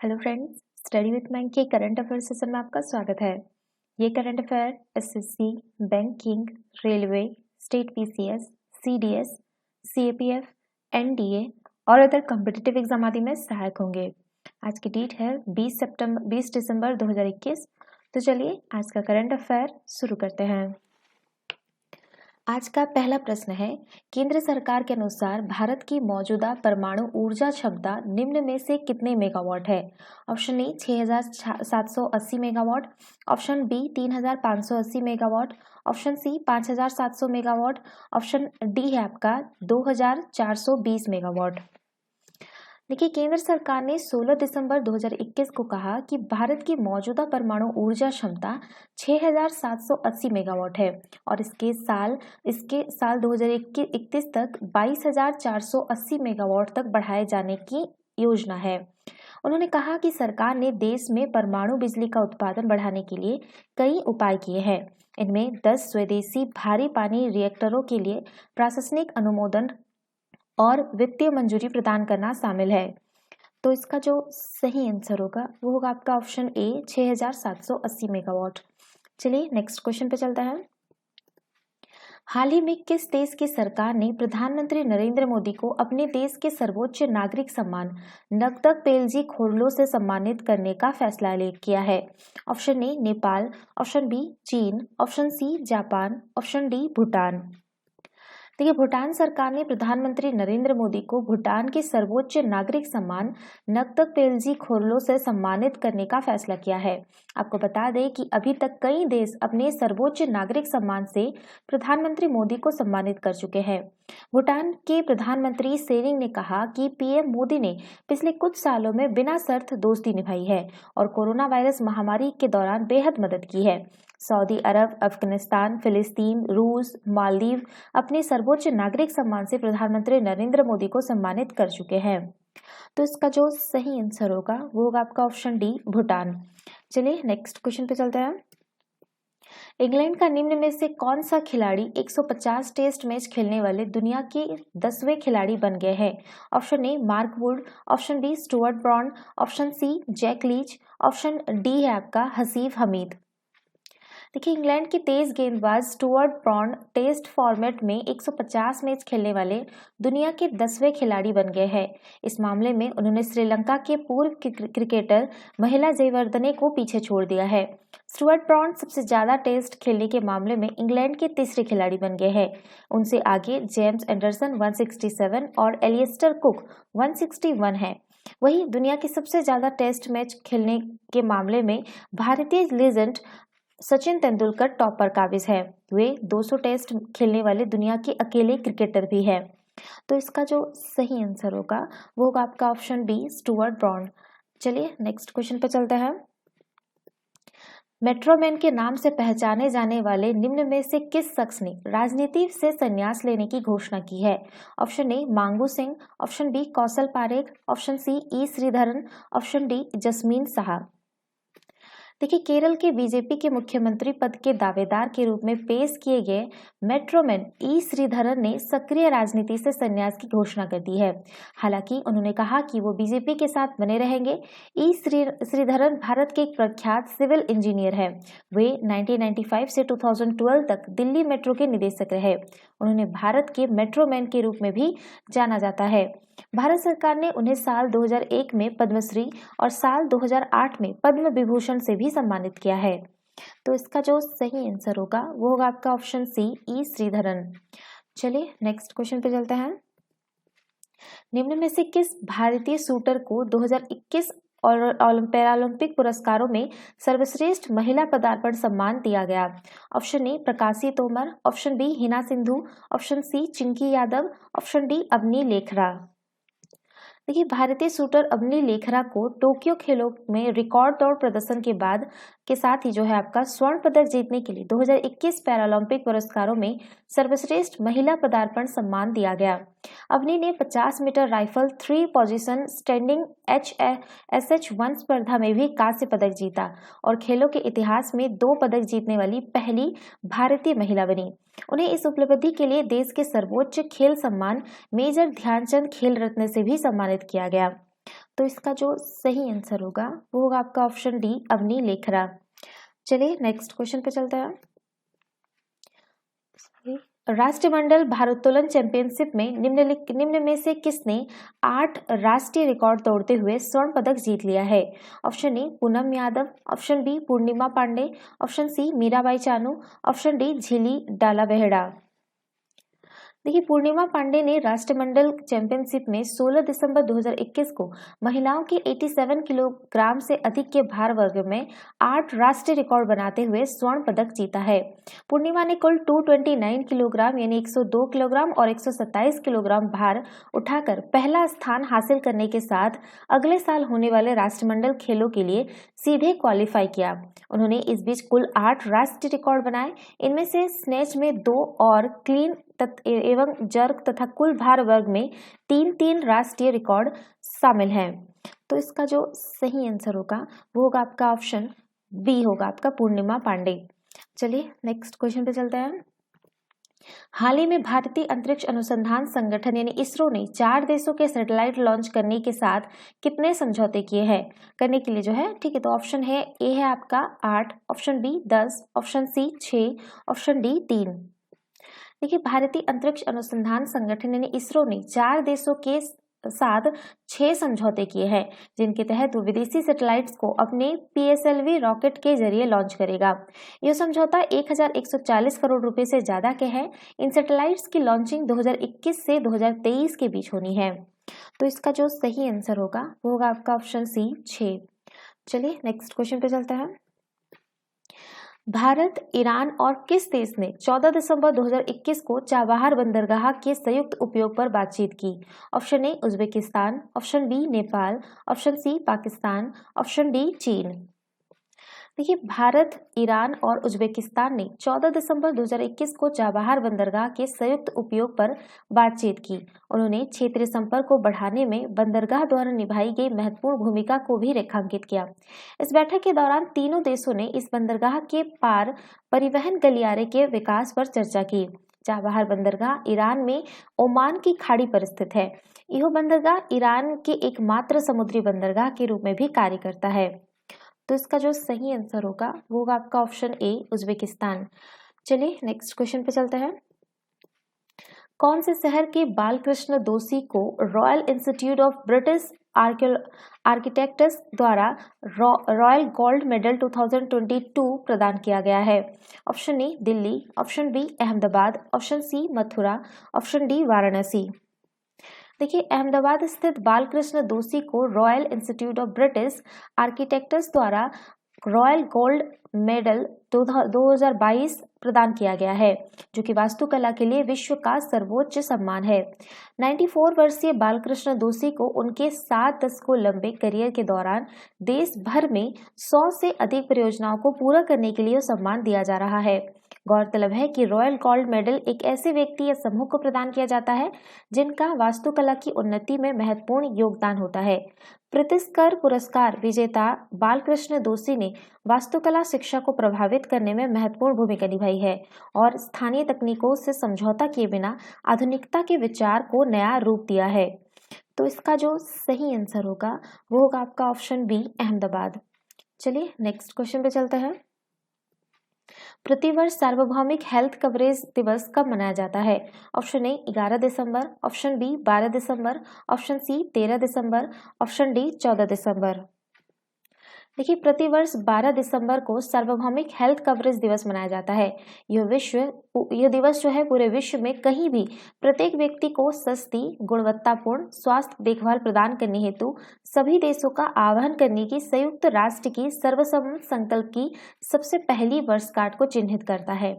Hello friends, study with mind के current affair session में आपका स्वागत है। ये current affair SSC, banking, railway, state PCS, CDS, CAPF, NDA और अदर कॉम्पिटिटिव एग्जाम आदि में सहायक होंगे। आज की डेट है 20 दिसंबर 2021। तो चलिए आज का करंट अफेयर शुरू करते हैं। आज का पहला प्रश्न है, केंद्र सरकार के अनुसार भारत की मौजूदा परमाणु ऊर्जा क्षमता निम्न में से कितने मेगावाट है? Option A 6780 megawatt, option B 3580 megawatt, option C 5700 megawatt, option D है आपका 2420 मेगावाट। देखिए, केंद्र सरकार ने 16 दिसंबर 2021 को कहा कि भारत की मौजूदा परमाणु ऊर्जा क्षमता 6780 मेगावाट है और इसके साल 2031 तक 22480 मेगावाट तक बढ़ाए जाने की योजना है। उन्होंने कहा कि सरकार ने देश में परमाणु बिजली का उत्पादन बढ़ाने के लिए कई उपाय किए हैं। इनमें 10 स्वदेशी भारी पानी रिएक्टरों के लिए प्रशासनिक अनुमोदन और वित्तीय मंजूरी प्रदान करना शामिल है। तो इसका जो सही आंसर होगा वो होगा आपका ऑप्शन ए 6780 मेगावाट। चलिए नेक्स्ट क्वेश्चन पे चलता है। हाल ही में किस देश की सरकार ने प्रधानमंत्री नरेंद्र मोदी को अपने देश के सर्वोच्च नागरिक सम्मान नगदक पेलजी खोरलो से सम्मानित करने का फैसला किया है? Option A Nepal, option B चीन, option C Japan, option D Bhutan. देखिए, भूटान सरकार ने प्रधानमंत्री नरेंद्र मोदी को भूटान के सर्वोच्च नागरिक सम्मान नगदक पेलजी खोरलो से सम्मानित करने का फैसला किया है। आपको बता दें कि अभी तक कई देश अपने सर्वोच्च नागरिक सम्मान से प्रधानमंत्री मोदी को सम्मानित कर चुके हैं। भूटान के प्रधानमंत्री सेरिंग ने कहा कि पीएम मोदी ने पिछले कुछ सालों में बिना शर्त दोस्ती निभाई है और कोरोना वायरस महामारी के दौरान बेहद मदद की है। सऊदी अरब, अफगानिस्तान, फिलिस्तीन, रूस, मालदीव अपने सर्वोच्च नागरिक सम्मान से प्रधानमंत्री नरेंद्र मोदी को सम्मानित कर चुके हैं। तो इसका जो सही आंसर होगा वो होगा आपका ऑप्शन डी भूटान। चलिए नेक्स्ट क्वेश्चन पे चलते हैं। इंग्लैंड का निम्न में से कौन सा खिलाड़ी 150 टेस्ट मैच खेलने वाले दुनिया के 10वें खिलाड़ी बन गए हैं? Option A Mark Wood, option B Stuart Broad, option C Jack Leach, option D है आपका हसीब हमीद। देखिए, इंग्लैंड के तेज गेंदबाज स्टुअर्ट ब्रॉड टेस्ट फॉर्मेट में 150 मैच खेलने वाले दुनिया के 10वें खिलाड़ी बन गए हैं। इस मामले में उन्होंने श्रीलंका के पूर्व क्रिकेटर महिला जयवर्धने को पीछे छोड़ दिया है। स्टुअर्ट ब्रॉड सबसे ज्यादा टेस्ट खेलने के मामले में इंग्लैंड के तीसरे खिलाड़ी बन गए हैं। उनसे आगे जेम्स एंडरसन 167 और एलिस्टर कुक 161 है। वही दुनिया के सबसे ज्यादा टेस्ट मैच खेलने के मामले में भारतीय लेजेंड सचिन तेंदुलकर टॉप पर काबिज है। वे 200 टेस्ट खेलने वाले दुनिया के अकेले क्रिकेटर भी है। तो इसका जो सही आंसर होगा वो होगा आपका ऑप्शन बी स्टुअर्ट ब्रॉड। चलिए नेक्स्ट क्वेश्चन पे चलते हैं। मेट्रोमैन के नाम से पहचाने जाने वाले निम्न में से किस शख्स ने राजनीति से संन्यास लेने की घोषणा की है? Option A Mangu Singh, option B Kaushal Parekh, option C E Sreedharan, option D Jasmeen Shah. देखिए, केरल के बीजेपी के मुख्यमंत्री पद के दावेदार के रूप में पेश किए गए मेट्रोमैन ई श्रीधरन ने सक्रिय राजनीति से संन्यास की घोषणा कर दी है। हालांकि उन्होंने कहा कि वो बीजेपी के साथ बने रहेंगे। ई श्रीधरन भारत के एक प्रख्यात सिविल इंजीनियर है। वे 1995 से 2012 तक दिल्ली मेट्रो के निदेशक रहे। उन्होंने भारत के मेट्रोमैन के रूप में भी जाना जाता है। भारत सरकार ने उन्हें साल 2001 में पद्मश्री और साल 2008 में पद्म विभूषण से भी सम्मानित किया है। तो इसका जो सही आंसर होगा वो होगा आपका ऑप्शन सी ई श्रीधरन। चलिए नेक्स्ट क्वेश्चन पे चलते हैं। निम्न में से किस भारतीय शूटर को 2021 और पैरालंपिक पुरस्कारों में सर्वश्रेष्ठ महिला पदार्पण सम्मान दिया गया? Option A Prakashi Tomar, option B Heena Sidhu, option C Chinki Yadav, option D Avani Lekhara. देखिए, भारतीय शूटर अवनी लेखरा को टोक्यो खेलों में रिकॉर्ड तोड़ प्रदर्शन के साथ ही जो है आपका स्वर्ण पदक जीतने के लिए 2021 पैरालंपिक पुरस्कारों में सर्वश्रेष्ठ महिला पदार्पण सम्मान दिया गया। अवनी ने 50 metre rifle 3 position standing SH1 स्पर्धा में भी कांस्य पदक जीता और खेलों के इतिहास में 2 पदक जीतने वाली पहली भारतीय महिला बनी। उन्हें इस उपलब्धि के लिए देश के सर्वोच्च खेल सम्मान मेजर ध्यानचंद खेल रत्न से भी सम्मानित किया गया। तो इसका जो सही आंसर होगा वो होगा आपका ऑप्शन डी, अवनी लेखरा। चलिए नेक्स्ट क्वेश्चन पे चलते हैं। राष्ट्रमंडल भारोत्तोलन चैंपियनशिप में निम्न में से किसने 8 राष्ट्रीय रिकॉर्ड तोड़ते हुए स्वर्ण पदक जीत लिया है? Option A Poonam Yadav, option B Purnima Pandey, option C Mirabai Chanu, option D Jhilli Dalabehera. देखिए, पूर्णिमा पांडे ने राष्ट्रमंडल चैंपियनशिप में 16 दिसंबर 2021 को महिलाओं के 87 किलोग्राम से अधिक के भार वर्ग में 8 राष्ट्रीय रिकॉर्ड बनाते हुए स्वर्ण पदक जीता है। पूर्णिमा ने कुल 229 किलोग्राम यानी 102 किलोग्राम और 127 किलोग्राम भार उठाकर पहला स्थान हासिल करने के साथ अगले साल होने वाले राष्ट्रमंडल खेलों के लिए सीधे क्वालिफाई किया। उन्होंने इस बीच कुल 8 राष्ट्रीय रिकॉर्ड बनाए। इनमें से स्नैच में 2 और क्लीन एवं जर्क तथा कुल भार वर्ग में 3 राष्ट्रीय रिकॉर्ड शामिल हैं। तो इसका जो सही आंसर होगा वो होगा आपका ऑप्शन बी होगा आपका पूर्णिमा पांडे। चलिए नेक्स्ट क्वेश्चन पे चलते हैं। हाल ही में भारतीय अंतरिक्ष अनुसंधान संगठन यानी इसरो ने 4 देशों के सैटेलाइट लॉन्च करने के साथ कितने समझौते किए हैं करने के लिए जो है, ठीक है। तो ऑप्शन है ए है आपका 8, option B 10, option C 6, option D 3। देखिए, भारतीय अंतरिक्ष अनुसंधान संगठन यानी इसरो ने 4 देशों के साथ 6 समझौते किए हैं, जिनके तहत वो विदेशी सैटेलाइट्स को अपने PSLV रॉकेट के जरिए लॉन्च करेगा। यह समझौता 1140 करोड़ रुपए से ज्यादा के हैं। इन सैटेलाइट्स की लॉन्चिंग 2021 से 2023 के बीच होनी है। तो इसका जो सही आंसर होगा वो होगा आपका ऑप्शन सी 6। चलिए नेक्स्ट क्वेश्चन पे चलते हैं। भारत, ईरान और किस देश ने 14 दिसंबर 2021 को चाबहार बंदरगाह के संयुक्त उपयोग पर बातचीत की? Option A Uzbekistan, option B Nepal, option C Pakistan, option D चीन। देखिए, भारत, ईरान और उज्बेकिस्तान ने 14 दिसंबर 2021 को चाबहार बंदरगाह के संयुक्त उपयोग पर बातचीत की। उन्होंने क्षेत्रीय संपर्क को बढ़ाने में बंदरगाह द्वारा निभाई गई महत्वपूर्ण भूमिका को भी रेखांकित किया। इस बैठक के दौरान तीनों देशों ने इस बंदरगाह के पार परिवहन गलियारे के विकास पर चर्चा की। चाबहार बंदरगाह ईरान में ओमान की खाड़ी पर स्थित है। यह बंदरगाह ईरान के एकमात्र समुद्री बंदरगाह के रूप में भी कार्य करता है। तो इसका जो सही आंसर होगा वो होगा आपका ऑप्शन ए उज्बेकिस्तान। चलिए नेक्स्ट क्वेश्चन पे चलते हैं। कौन से शहर के बालकृष्ण दोषी को Royal Institute of British Architects द्वारा रॉयल गोल्ड मेडल 2022 प्रदान किया गया है? Option A Delhi, option B Ahmedabad, option C Mathura, option D Varanasi. देखिए, अहमदाबाद स्थित बालकृष्ण दोषी को Royal Institute of British Architects द्वारा रॉयल गोल्ड मेडल 2022 प्रदान किया गया है, जो कि वास्तुकला के लिए विश्व का सर्वोच्च सम्मान है। 94 वर्षीय बालकृष्ण दोषी को उनके 7 दशकों लंबे करियर के दौरान देश भर में 100 से अधिक परियोजनाओं को पूरा करने के लिए सम्मान दिया जा रहा है। गौरतलब है कि रॉयल गोल्ड मेडल एक ऐसे व्यक्ति या समूह को प्रदान किया जाता है जिनका वास्तुकला की उन्नति में महत्वपूर्ण योगदान होता है। प्रित्सकर पुरस्कार विजेता बालकृष्ण दोषी ने वास्तुकला शिक्षा को प्रभावित करने में महत्वपूर्ण भूमिका निभाई है और स्थानीय तकनीकों से समझौता किए बिना आधुनिकता के विचार को नया रूप दिया है। तो इसका जो सही आंसर होगा वो होगा आपका ऑप्शन बी अहमदाबाद। चलिए नेक्स्ट क्वेश्चन पे चलते हैं। प्रतिवर्ष सार्वभौमिक हेल्थ कवरेज दिवस कब मनाया जाता है? ऑप्शन ए 11 दिसंबर, ऑप्शन बी 12 दिसंबर, ऑप्शन सी 13 दिसंबर, ऑप्शन डी 14 दिसंबर। देखिए, प्रतिवर्ष 12 दिसंबर को सार्वभौमिक हेल्थ कवरेज दिवस मनाया जाता है। यह दिवस जो है पूरे विश्व में कहीं भी प्रत्येक व्यक्ति को सस्ती गुणवत्तापूर्ण स्वास्थ्य देखभाल प्रदान करने हेतु सभी देशों का आह्वान करने की संयुक्त राष्ट्र की सर्वसम्मत संकल्प की सबसे पहली वर्षगांठ को चिन्हित करता है।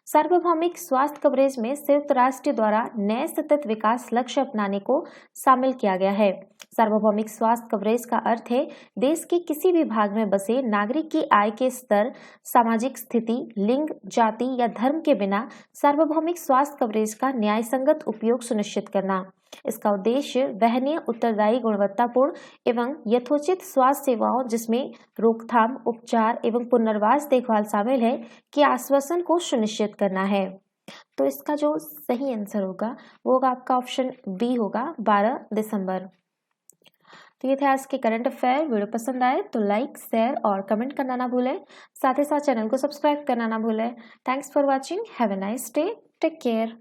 सार्वभौमिक स्वास्थ्य कवरेज में संयुक्त राष्ट्र द्वारा नए सतत विकास लक्ष्य अपनाने को शामिल किया गया है। सार्वभौमिक स्वास्थ्य कवरेज का अर्थ है देश के किसी भी भाग में बसे नागरिक की आय के स्तर, सामाजिक स्थिति, लिंग, जाति या धर्म के बिना सार्वभौमिक स्वास्थ्य कवरेज का न्यायसंगत उपयोग सुनिश्चित करना। इसका उद्देश्य वहनीय, उत्तरदायी, गुणवत्तापूर्ण एवं यथोचित स्वास्थ्य सेवाओं जिसमें रोकथाम, उपचार एवं पुनर्वास देखभाल शामिल है के आश्वासन को सुनिश्चित करना है। तो इसका जो सही आंसर होगा वो होगा आपका ऑप्शन बी होगा 12 दिसंबर। तो ये थे आज के करंट अफेयर। वीडियो पसंद आए तो लाइक, शेयर और कमेंट करना ना भूलें। साथ ही साथ चैनल को सब्सक्राइब करना ना भूलें। Thanks for watching. Have a nice day. Take care.